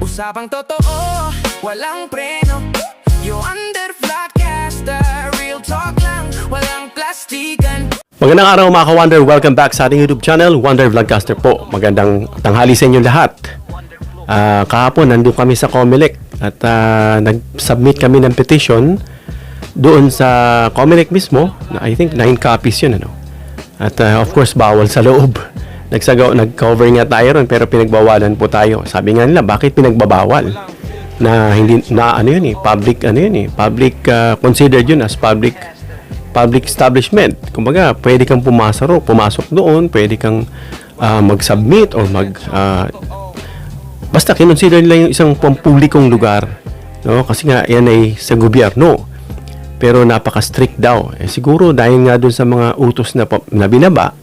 Usapang totoo, walang preno. You under Vlogcaster, real talk lang, walang plastikan. Magandang araw mga ka-Wonder, welcome back sa ating YouTube channel, Wonder Vlogcaster po. Magandang tanghali sa inyo lahat. Kahapon nandun kami sa Comelec at nag-submit kami ng petition doon sa Comelec mismo. I think 9 copies yun, ano? At of course bawal sa loob. Nag-cover nga tayo ron pero pinagbawalan po tayo. Sabi nga nila, bakit pinagbabawal? Na hindi na ano yun public considered yun as public establishment. Kumbaga, pwede kang pumasok doon, pwede kang mag-submit or basta kinonsider nila yung isang pampublikong lugar, no? Kasi nga yan ay sa gobyerno. Pero napaka-strict daw. Siguro dahil nga doon sa mga utos na binaba,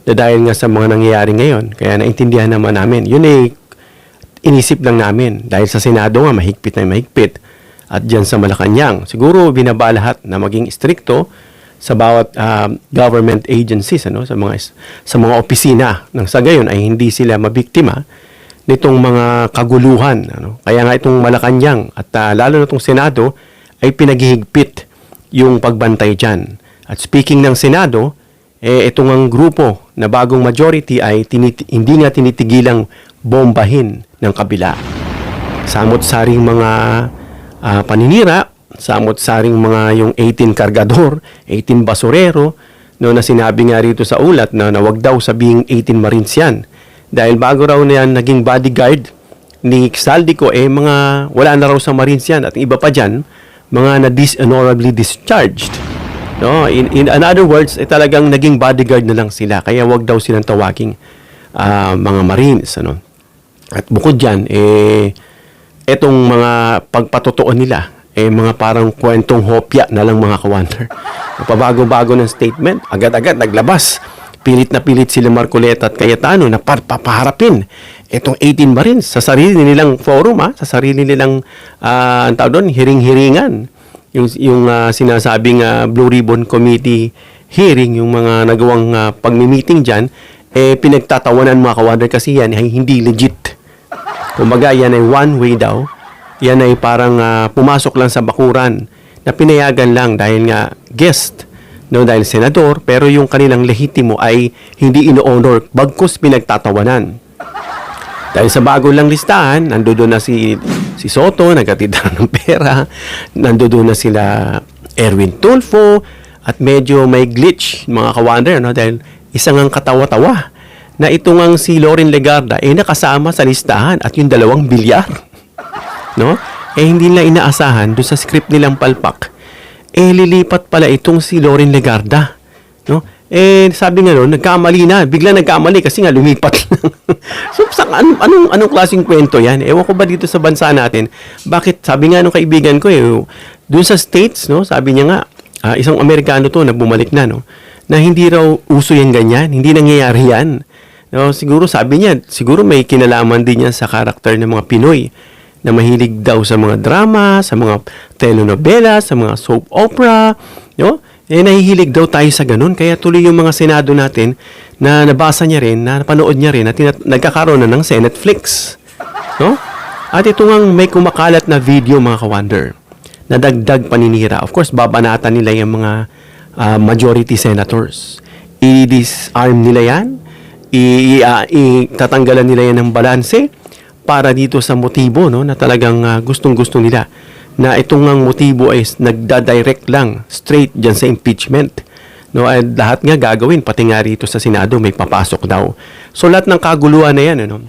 dahil nga sa mga nangyayari ngayon, kaya naintindihan naman namin. Yun ay inisip lang namin. Dahil sa Senado nga, mahigpit na mahigpit. At dyan sa Malacanang, siguro binaba lahat na maging stricto sa bawat government agencies, ano, sa mga opisina. Nang sa gayon ay hindi sila mabiktima nitong mga kaguluhan. Ano. Kaya nga itong Malacanang at lalo na itong Senado ay pinaghihigpit yung pagbantay dyan. At speaking ng Senado, itong ang grupo na bagong majority ay hindi nga tinitigilang bombahin ng kabila. Samot-saring mga paninira, samot-saring mga yung 18 kargador, 18 basurero, no, na sinabi nga rito sa ulat na wag daw sabing 18 Marines yan. Dahil bago raw na yan naging bodyguard ni Saldico, mga wala na raw sa Marines yan. At iba pa dyan, mga na dishonorably discharged. No, in other words, talagang naging bodyguard na lang sila. Kaya wag daw silang tawaging mga Marines, ano. At bukod diyan, etong mga pagpatotoo nila, mga parang kwentong hopya na lang mga ka-Wonder. Pabago-bago ng statement, agad-agad naglabas. Pilit na pilit sila Marcoleta at Cayetano na papaharapin itong 18 Marines sa sarili nilang forum, sa sarili nilang hiring-hiringan. Yung sinasabing Blue Ribbon Committee hearing, yung mga nagawang pagmi-meeting dyan, pinagtatawanan mga ka-Wonder kasi yan ay hindi legit. Kumbaga, yan ay one way daw. Yan ay parang pumasok lang sa bakuran na pinayagan lang dahil nga guest, no, dahil senador, pero yung kanilang lehitimo ay hindi ino-honor, bagkus pinagtatawanan. Dahil sa bago lang listahan, nandoon na si Soto, nagkatid ng pera, nandoon na sila Erwin Tulfo, at medyo may glitch, mga ka-Wonder, no? Dahil isang ang katawa-tawa na itong ang si Loren Legarda nakasama sa listahan at yung 2 bilyar. No? Hindi nila inaasahan doon sa script nilang palpak. Lilipat pala itong si Loren Legarda. No? Sabi nga noon, nagkamali na. Bigla nagkamali kasi nga lumipat lang. So, anong klaseng kwento yan? Ewan ko ba dito sa bansa natin? Bakit? Sabi nga nung kaibigan ko, doon sa States, no, sabi niya nga, isang Amerikano to na bumalik na, no, na hindi raw uso yan ganyan. Hindi nangyayari yan. No, siguro sabi niya, siguro may kinalaman din niya sa karakter ng mga Pinoy na mahilig daw sa mga drama, sa mga telenovela, sa mga soap opera, no? Nahihilig daw tayo sa ganun. Kaya tuloy yung mga Senado natin na nabasa niya rin, na napanood niya rin, at nagkakaroon na ng Senateflix. No? At ito ngang may kumakalat na video, mga ka-Wonder, na dagdag paninira. Of course, babanatan nila yung mga majority senators. I-disarm nila yan. Tatanggalan nila yan ng balanse para dito sa motibo, no, na talagang gustong-gusto nila. Na itong ang motibo ay nagda-direct lang straight dyan sa impeachment. No, at lahat nga gagawin, pati nga rito sa Senado may papasok daw. So lahat ng kaguluhan na yan, ano,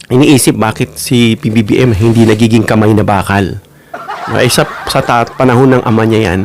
iniisip bakit si PBBM hindi nagiging kamay na bakal. No, sa panahon ng ama niya yan,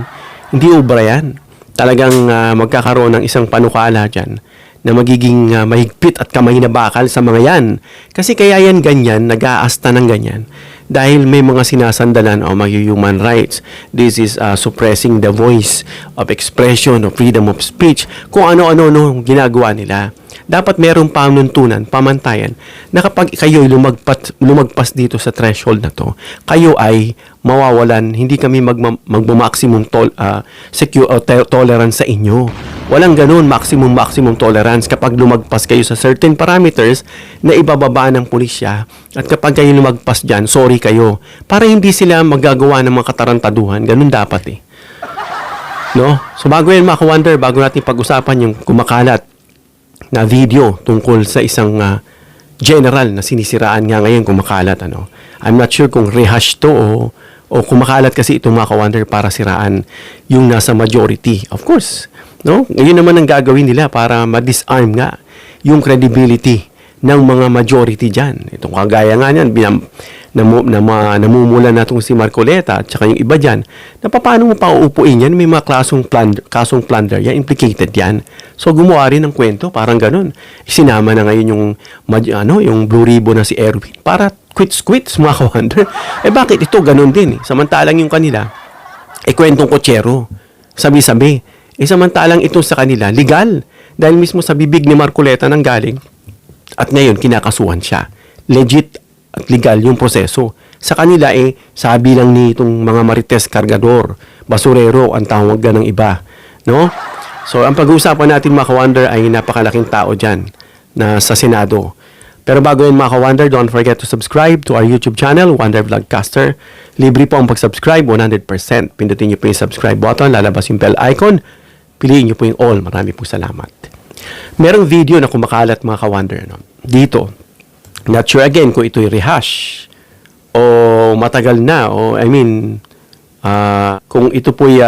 hindi ubra yan. Talagang magkakaroon ng isang panukala dyan na magiging mahigpit at kamay na bakal sa mga yan. Kasi kaya yan ganyan, nag-aasta ng ganyan. Dahil may mga sinasandalan o mga human rights. This is suppressing the voice of expression, of freedom of speech. Kung ano-ano ginagawa nila. dapat merong panuntunan, pamantayan, na kapag kayo lumagpas dito sa threshold na to, kayo ay mawawalan, hindi kami magma-maximum tolerance sa inyo. Walang ganun, maximum tolerance kapag lumagpas kayo sa certain parameters na ibababa ng pulisya. At kapag kayo lumagpas dyan, sorry kayo. Para hindi sila magagawa ng mga katarantaduhan. Ganun dapat eh. No? So bago yan mga ka-wonder, bago natin pag-usapan yung kumakalat na video tungkol sa isang general na sinisiraan nga ngayon kumakalat. Ano? I'm not sure kung rehash to o kumakalat kasi itong mga ka-wonder para siraan yung nasa majority. Of course, no? Ngayon naman ang gagawin nila para ma-disarm nga yung credibility ng mga majority dyan. Itong kagaya nga niyan, namumula na itong si Marcoleta at saka yung iba dyan, na paano mo pa uupuin yan? May mga kasong plunder yan, implicated yan. So gumawa rin ng kwento, parang ganun. Sinama na ngayon yung Blue Ribbon na si Erwin para quits mga ka-wonder. Bakit ito ganun din? Samantalang yung kanila, kwentong kotsero. Sabi-sabi. Samantalang ito sa kanila, legal. Dahil mismo sa bibig ni Marcoleta nang galing. At ngayon, kinakasuhan siya. Legit at legal yung proseso. Sa kanila sabi lang ni itong mga marites kargador, basurero, ang tawag ng iba. No? So, ang pag-uusapan natin mga ka-wonder ay napakalaking tao dyan na sa Senado. Pero bago yun mga ka-wonder, don't forget to subscribe to our YouTube channel, Wonder Vlogcaster. Libre po ang pag-subscribe, 100%. Pindutin niyo po yung subscribe button, lalabas yung bell icon. Piliin niyo po yung all. Marami po salamat. Merong video na kumakalat mga ka-wonder. No? Dito, not sure again kung ito'y rehash o matagal na o kung ito po'y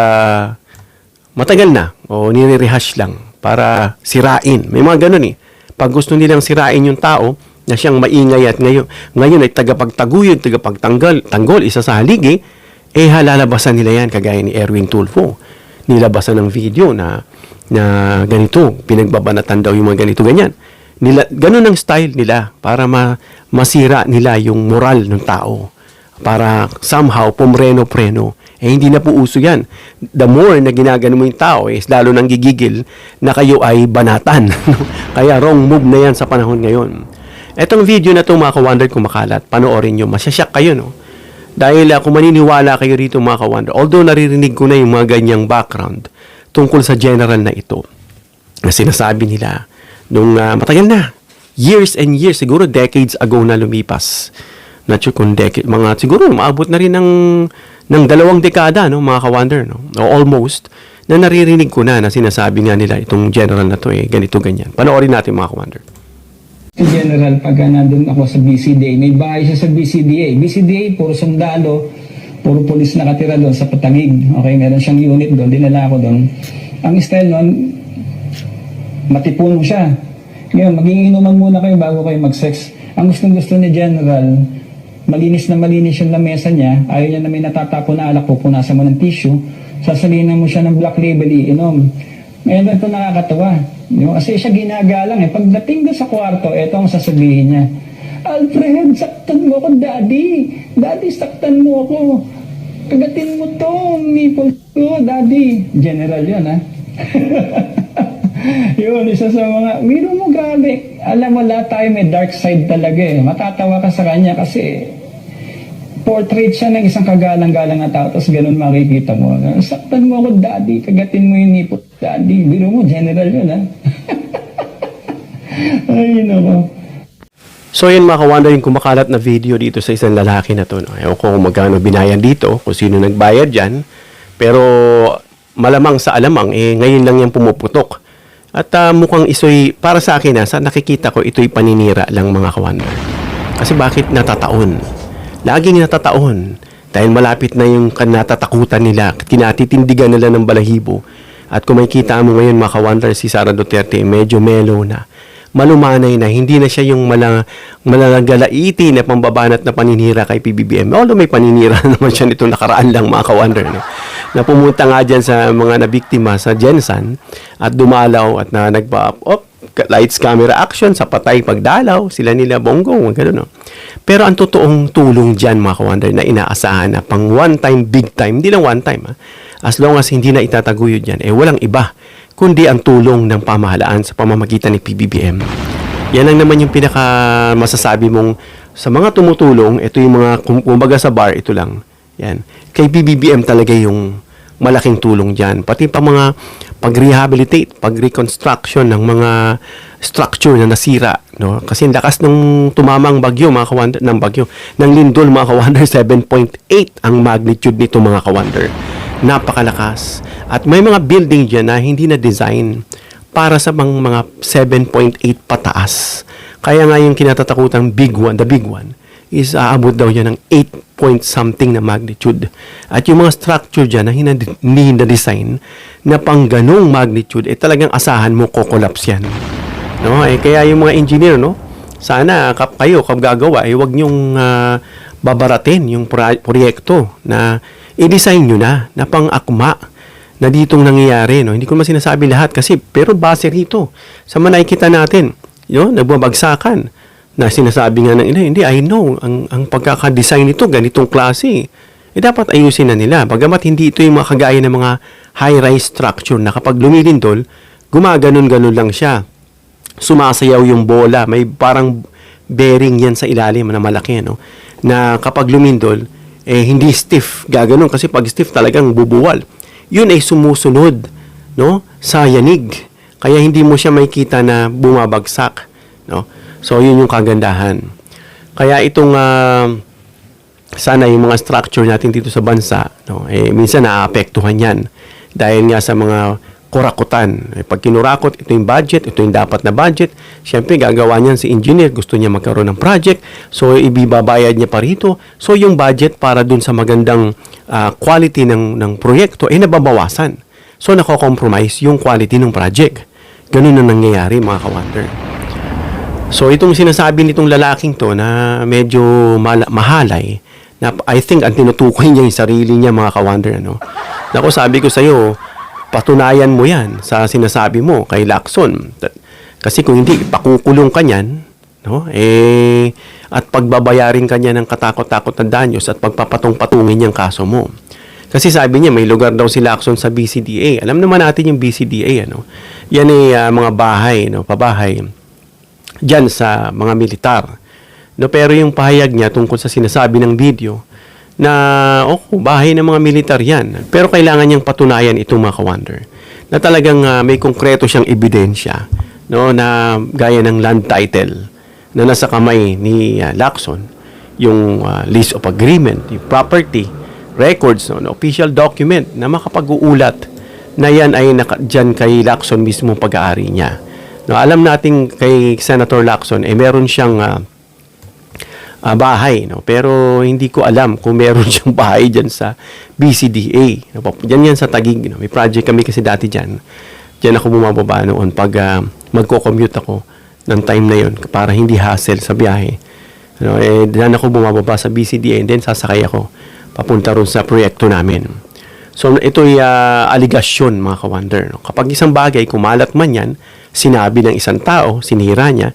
matagal na o nire-rehash lang para sirain. May mga ganun eh. Pag gusto nilang sirain yung tao na siyang maingay at ngayon ay tagapagtaguyod, tagapagtanggol, isa sa haligi, halalabasan nila yan kagaya ni Erwin Tulfo. Nilabasan ng video na ganito, pinagbabanatan daw yung mga ganito, ganyan. Ganun ang style nila para masira nila yung moral ng tao. Para somehow pumreno-preno. Hindi na po uso yan. The more na ginagano mo yung tao, lalo nang gigigil na kayo ay banatan. Kaya wrong move na yan sa panahon ngayon. Etong video na itong mga ka-wonder kumakalat, panoorin nyo, masyasyak kayo, no? Dahil kung maniniwala kayo rito mga ka-wonder, although naririnig ko na yung mga ganyang background tungkol sa general na ito, na sinasabi nila, nung matagal na, years and years, siguro decades ago na lumipas. Not sure kung siguro maabot na rin ng 2 dekada, no, mga ka-wonder, no? O almost, na naririnig ko na sinasabi nga nila itong general na to, ganito, ganyan. Panoorin natin mga ka-wonder. General, pagka nandun ako sa BCDA, may bahay siya sa BCDA. BCDA, puro sundalo, puro polis nakatira doon sa Patangig. Okay, meron siyang unit doon, dinala ako doon. Ang style noon, matipon mo siya. Ngayon, magiinuman muna kayo bago kayo mag-sex. Ang gusto ni General, malinis na malinis yung lamesa niya, ayaw niya na may natatapon na alak, pupunasan mo ng tissue, sasalinan mo siya ng black label, iinom. Ngayon, ito nakakatawa. Kasi siya ginagalang Pagdating doon sa kwarto, ito ang sasabihin niya. Alfred, saktan mo ako, Daddy. Daddy, saktan mo ako. Kagatin mo to, nipple ko, Daddy. General yun, ha? Yun, isa sa mga, miro mo grabe. Alam mo, lahat tayo may dark side talaga Matatawa ka sa kanya kasi portrait siya ng isang kagalang-galang na tao, tapos ganun makikita mo. Saktan mo ako, Daddy. Kagatin mo yung nipple, Daddy. Biro mo, general yun, ha? Ay, nako. So yun mga ka-wonder, yung kumakalat na video dito sa isang lalaki na to. No? Ewan ko kung magkano binayan dito, kung sino nagbayad dyan. Pero malamang sa alamang, ngayon lang yan pumuputok. At mukhang iso'y, para sa akin, sa nakikita ko, ito'y paninira lang mga ka-wonder. Kasi bakit natataon? Laging natataon. Dahil malapit na yung natatakutan nila, kinatitindigan nila ng balahibo. At kung makikita mo ngayon mga ka-wonder, si Sara Duterte, medyo mellow na. Malumanay na, hindi na siya yung malalagalaiti na pambabanat na paninira kay PBBM. Although may paninira naman siya nito nakaraan lang mga ka-wonder. No? Na pumunta nga dyan sa mga nabiktima sa Jensan at dumalaw at na lights, camera, action sa patay pagdalaw, sila nila Bongo, gano'n. No? Pero ang totoong tulong dyan mga ka-wonder na inaasahan na pang one time, big time, hindi lang one time. As long as hindi na itataguyod yan, walang iba kundi ang tulong ng pamahalaan sa pamamagitan ni PBBM. Yan lang naman yung pinaka masasabi mong sa mga tumutulong, ito yung mga, kumbaga sa bar, ito lang. Yan. Kay PBBM talaga yung malaking tulong dyan. Pati pa mga pag-rehabilitate, pag-reconstruction ng mga structure na nasira. No? Kasi ang lakas ng tumamang bagyo, mga ka-wonder, ng lindol, mga ka-wonder, 7.8 ang magnitude nito, mga ka-wonder. Napakalakas. At may mga building dyan na hindi na design para sa mga 7.8 pataas. Kaya nga yung kinatatakutang big one, the big one, is aabot daw yan ng 8 point something na magnitude. At yung mga structure dyan na hindi na-design na pang ganong magnitude, talagang asahan mo kokolaps yan. No? Kaya yung mga engineer, no? Sana kayo gagawa, wag nyong babaratin yung proyekto na i-design nyo na pang-akma na ditong nangyayari. No? Hindi ko naman sinasabi lahat kasi, pero base rito, sa nakikita natin, nagbabagsakan, na sinasabi nga ng hindi, I know, ang pagkakadesign nito, ganitong klase, dapat ayusin na nila. Bagamat hindi ito yung mga kagaya ng mga high-rise structure na kapag lumilindol, gumaganon-ganon lang siya. Sumasayaw yung bola, may parang bearing yan sa ilalim na malaki, no? Na kapag lumindol, hindi stiff, gaganon, kasi pag stiff talagang bubuwal. Yun ay sumusunod, no, sa yanig. Kaya hindi mo siya makikita na bumabagsak, no? So yun yung kagandahan. Kaya itong sana yung mga structure natin dito sa bansa, no, minsan naaapektuhan yan dahil nga sa mga kurakutan. Pag kinurakot, ito yung budget, ito yung dapat na budget. Siyempre, gagawa niyan si engineer, gusto niya magkaroon ng project, so ibibabayad niya pa rito. So yung budget para dun sa magandang quality ng proyekto nababawasan. So nako-compromise yung quality ng project. Ganun na nangyayari, mga ka-wonder. So itong sinasabi nitong lalaking to na medyo mahalay, na I think ang tinutukoy niya yung sarili niya, mga ka-wonder, ano. Naku, sabi ko sa iyo, patunayan mo yan sa sinasabi mo kay Lacson. Kasi kung hindi, pakukulong ka niyan, no? At pagbabayarin ka niya ng katakot-takot na danyos at pagpapatong-patungin niyang kaso mo. Kasi sabi niya, may lugar daw si Lacson sa BCDA. Alam naman natin yung BCDA, ano. Yan ay mga bahay, no, pabahay diyan sa mga militar. No, pero yung pahayag niya tungkol sa sinasabi ng video na bahay ng mga militar yan. Pero kailangan niyang patunayan itong mga ka-wonder na talagang may konkreto siyang ebidensya, no, na gaya ng land title na nasa kamay ni Lacson, yung list of agreement, yung property records, no, official document na makapag-uulat na yan ay dyan kay Lacson mismo pag-aari niya. No, alam natin kay Senator Lacson meron siyang bahay, no, pero hindi ko alam kung meron siyang bahay diyan sa BCDA. No, diyan yan sa Taguig, no. May project kami kasi dati diyan. Diyan ako bumababa noon pag magko-commute ako ng time na yon para hindi hassle sa biyahe. No, diyan ako bumababa sa BCDA and then sasakay ako papunta ron sa proyekto namin. So ito'y aligasyon, mga ka-wonder, no. Kapag isang bagay kumalat man yan, sinabi ng isang tao, sinira niya,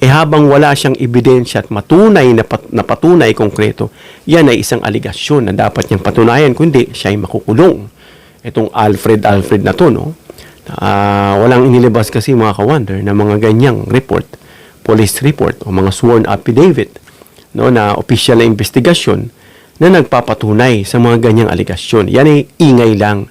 habang wala siyang ebidensya at matunay na patunay konkreto, yan ay isang aligasyon na dapat niyang patunayan, kundi siya ay makukulong. Itong Alfred na to, no? Walang inilabas kasi, mga ka-wonder, na mga ganyang report, police report o mga sworn affidavit, no, na official na investigasyon na nagpapatunay sa mga ganyang aligasyon. Yan ay ingay lang.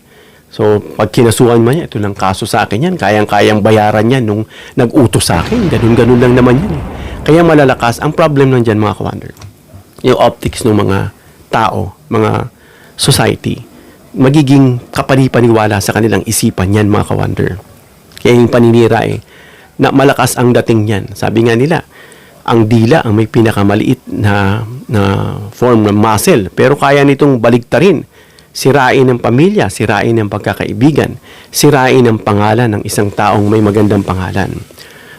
So, pag kinasuhan man niya, ito lang kaso sa akin yan, kayang-kayang bayaran yan nung nag-utos sa akin. Ganun-ganun lang naman yan. Kaya malalakas. Ang problem lang dyan, mga ka-wonder, yung optics ng mga tao, mga society, magiging kapanipaniwala sa kanilang isipan yan, mga ka-wonder. Kaya yung paninira na malakas ang dating yan. Sabi nga nila, ang dila ang may pinakamaliit na form ng muscle, pero kaya nitong baligtarin. Sirain ang pamilya, sirain ang pagkakaibigan, sirain ang pangalan ng isang taong may magandang pangalan.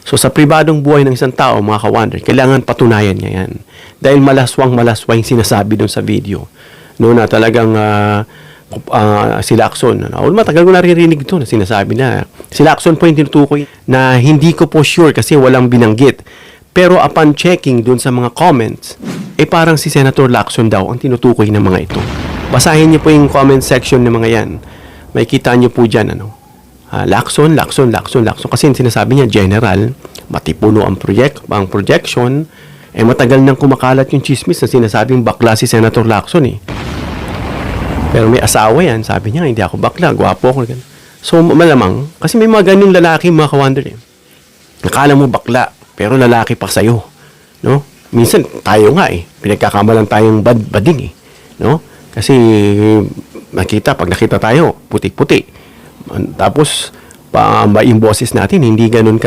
So sa pribadong buhay ng isang tao, mga ka-wonder, kailangan patunayan niya yan. Dahil malaswang sinasabi doon sa video. No, na talagang si Lacson, matagal ko naririnig ito na sinasabi na si Lacson po yung tinutukoy na hindi ko po sure kasi walang binanggit. Pero upon checking doon sa mga comments, parang si Senator Lacson daw ang tinutukoy ng mga ito. Basahin niyo po yung comment section ng mga yan. Makikita niyo po dyan, Lacson. Kasi sinasabi niya, general, matipuno ang projection, matagal nang kumakalat yung chismis na sinasabing bakla si Senator Lacson eh. Pero may asawa yan, sabi niya, hindi ako bakla, gwapo ako. So, malamang, kasi may mga ganyung lalaki, mga ka-wonder eh. Nakala mo bakla, pero lalaki pa sa'yo. No? Minsan, tayo nga eh, pinagkakamalan tayong bading eh. No? Kasi, pag nakita tayo, puti-puti. Tapos, yung boses natin, hindi ganun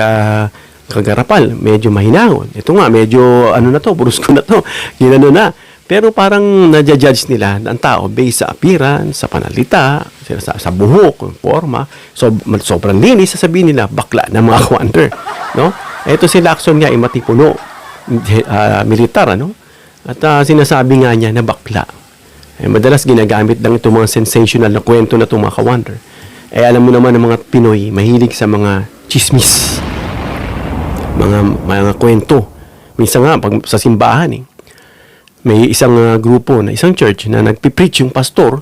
kagarapal, medyo mahinahon. Ito nga, medyo, brusko na to, ginano na. Pero parang nadja-judge nila ang tao based sa appearance, sa panalita, sa buhok, forma. So, sobrang linis, sasabihin nila, bakla na mga ka-wonder. No? Ito si Lacson nga, matipuno, militar, ano? At sinasabi nga niya na bakla. Madalas ginagamit lang itong mga sensational na kwento na itong mga ka-wonder. Alam mo naman ng mga Pinoy, mahilig sa mga chismis. Mga kwento. Minsan nga, pag sa simbahan may isang grupo na isang church na nagpipreach yung pastor,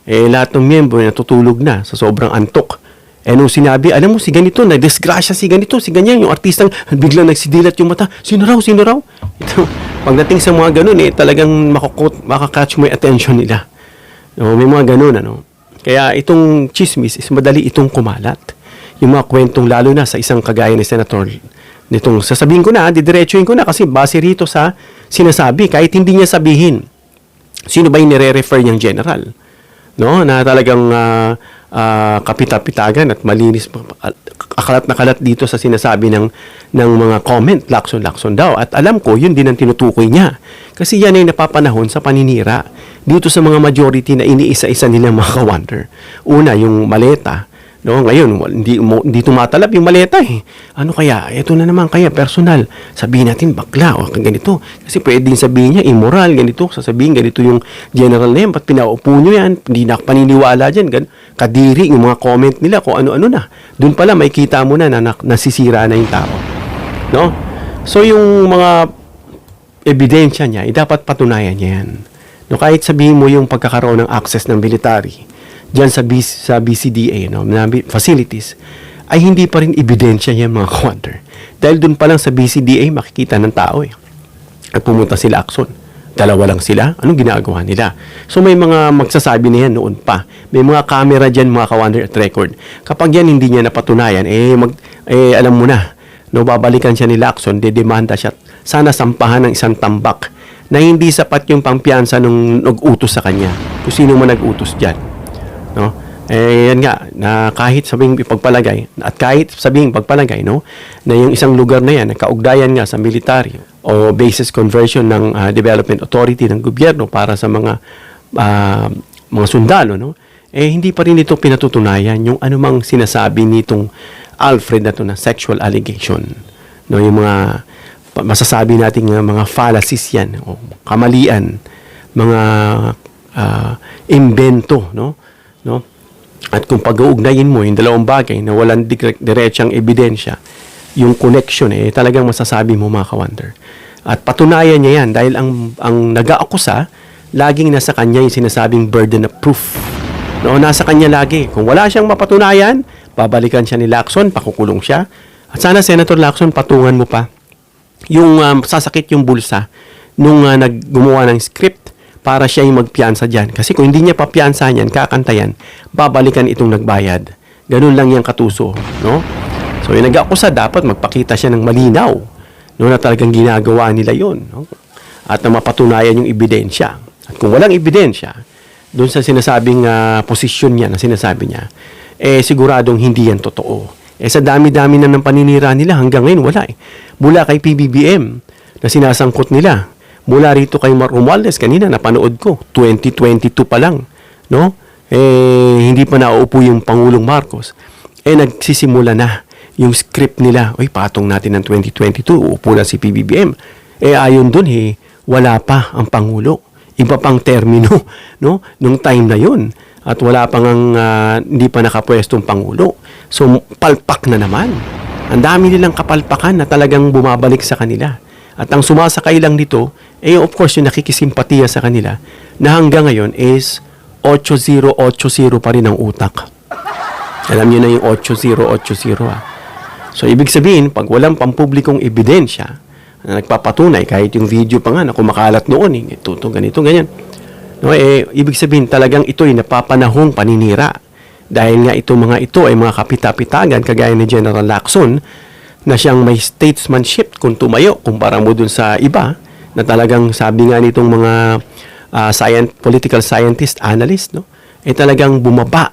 lahat ng miyembro natutulog na sa sobrang antok. Nung sinabi, alam mo, si ganito, nagdisgrasya si ganito, si ganyan, yung artistang biglang nagsidilat yung mata, sino raw? Ito, pagdating sa mga ganun, talagang makakatch mo yung attention nila. No, may mga ganun, Kaya itong chismis is madali itong kumalat. Yung mga kwentong lalo na sa isang kagaya ni Senator nitong sasabihin ko na, didiretsuhin ko na kasi base rito sa sinasabi, kahit hindi niya sabihin sino ba yung nire-refer niyang general, no? Na talagang kapita-pitagan at malinis, akalat na kalat dito sa sinasabi ng mga comment, Lacson daw. At alam ko, yun din ang tinutukoy niya. Kasi yan ay napapanahon sa paninira dito sa mga majority na iniisa-isa nilang mga ka-wonder. Una, yung maleta. No, ngayon, hindi tumatalab yung maleta eh. Ano kaya? Ito na naman kaya, personal. Sabihin natin, bakla o ganito. Kasi pwedeng sabihin niya, immoral, ganito. Sasabihin, ganito yung general name. Ba't pinaupo nyo yan? Hindi na paniniwala dyan. Kadiri yung mga comment nila kung ano-ano na. Doon pala, may kita mo na nasisira na yung tao. No? So, yung mga ebidensya niya, dapat patunayan niya yan. No, kahit sabihin mo yung pagkakaroon ng access ng military, diyan sa BCDA, facilities, ay hindi pa rin ebidensya yan mga ka-wonder. Dahil dun pa lang sa BCDA, makikita ng tao At pumunta si Lacson. Dalawa lang sila. Anong ginagawa nila? So may mga magsasabi na yan noon pa. May mga camera dyan mga ka-wonder at record. Kapag yan hindi niya napatunayan, alam mo na, babalikan siya ni Lacson, dedemanda siya. Sana sampahan ng isang tambak na hindi sapat yung pampiyansa nung nag-utos sa kanya. Kung sino man nag-utos dyan. No? Yan nga, na kahit sabing ipagpalagay, at kahit sabing ipagpalagay, na yung isang lugar na yan, nakaugdayan nga sa military o basis conversion ng Development Authority ng gobyerno para sa mga sundalo, hindi pa rin ito pinatutunayan yung anumang sinasabi nitong Alfred na to na sexual allegation. No, yung mga masasabi nating mga fallacies yan, o kamalian, mga invento, no? At kung pag-uugnayin mo yung dalawang bagay na walang diretsang ebidensya, yung connection talagang masasabi mo mga ka-wonder. At patunayan niya yan dahil ang nag-aakusa, laging nasa kanya yung sinasabing burden of proof. No, nasa kanya lagi. Kung wala siyang mapatunayan, babalikan siya ni Lacson, pakukulong siya. At sana Senator Lacson, patungan mo pa yung sasakit yung bulsa nung gumawa ng script para siya yung magpiyansa dyan. Kasi kung hindi niya papiyansa yan, kakantayan, babalikan itong nagbayad. Ganun lang yung katuso. No? So, yung nag-akusa, dapat magpakita siya ng malinaw. No, na talagang ginagawa nila yun. No? At na mapatunayan yung ebidensya. At kung walang ebidensya, doon sa sinasabing posisyon niya, na sinasabi niya, siguradong hindi yan totoo. Sa dami-dami na ng paninira nila, hanggang ngayon wala Mula kay PBBM, na sinasangkot nila, mula rito kay Romualdez, kanina napanood ko, 2022 pa lang, no? Hindi pa nauupo yung Pangulong Marcos. Nagsisimula na yung script nila. Patong natin ng 2022, uupo na si PBBM. Ayon dun, wala pa ang Pangulo. Iba pang termino, no? Nung time na yun. At wala pang hindi pa nakapwestong Pangulo. So, palpak na naman. Ang dami nilang kapalpakan na talagang bumabalik sa kanila. At ang sumasakay lang dito, of course, yung nakikisimpatiya sa kanila, na hanggang ngayon is 8080 pa rin ang utak. Alam niyo na yung 8080 ha. So, ibig sabihin, pag walang pampublikong ebidensya na nagpapatunay, kahit yung video pa nga na kumakalat noon, ito, ganito, ganyan. No, ibig sabihin, talagang ito'y napapanahong paninira. Dahil nga itong mga ito ay mga kapita-pitagan, kagaya ni General Lacson, na siyang may statesmanship kung tumayo, kumpara mo dun sa iba, na talagang sabi nga nitong mga political scientist, analyst, no? Talagang bumaba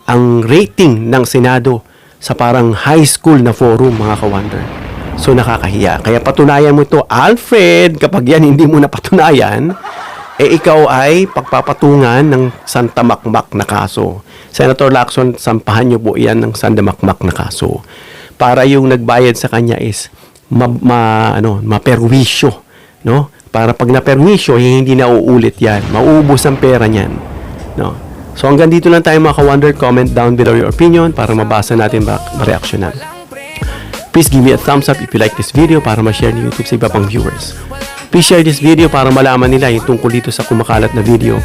ang rating ng Senado sa parang high school na forum, mga ka-wonder. So, nakakahiya. Kaya patunayan mo ito, Alfred, kapag yan hindi mo napatunayan, ikaw ay pagpapatungan ng sandamakmak na kaso. Senator Lacson, sampahan niyo po yan ng sandamakmak na kaso. Para yung nagbayad sa kanya is maperwisyo, no? Para pag naperwisyo, hindi na uulit yan. Mauubos ang pera niyan, no? So hanggang dito lang tayo, mga ka-wonder. Comment down below your opinion para mabasa natin ma-reaction natin. Please give me a thumbs up if you like this video para ma-share ni YouTube sa iba pang viewers. Please share this video para malaman nila yung tungkol dito sa kumakalat na video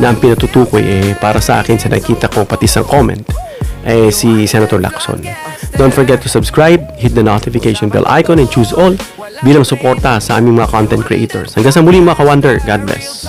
na ang pinatutukoy para sa akin sa nakita ko pati sa comment si Senator Lacson. Don't forget to subscribe, hit the notification bell icon and choose all bilang suporta sa aming mga content creators. Hanggang sa muli, mga ka-wonder. God bless.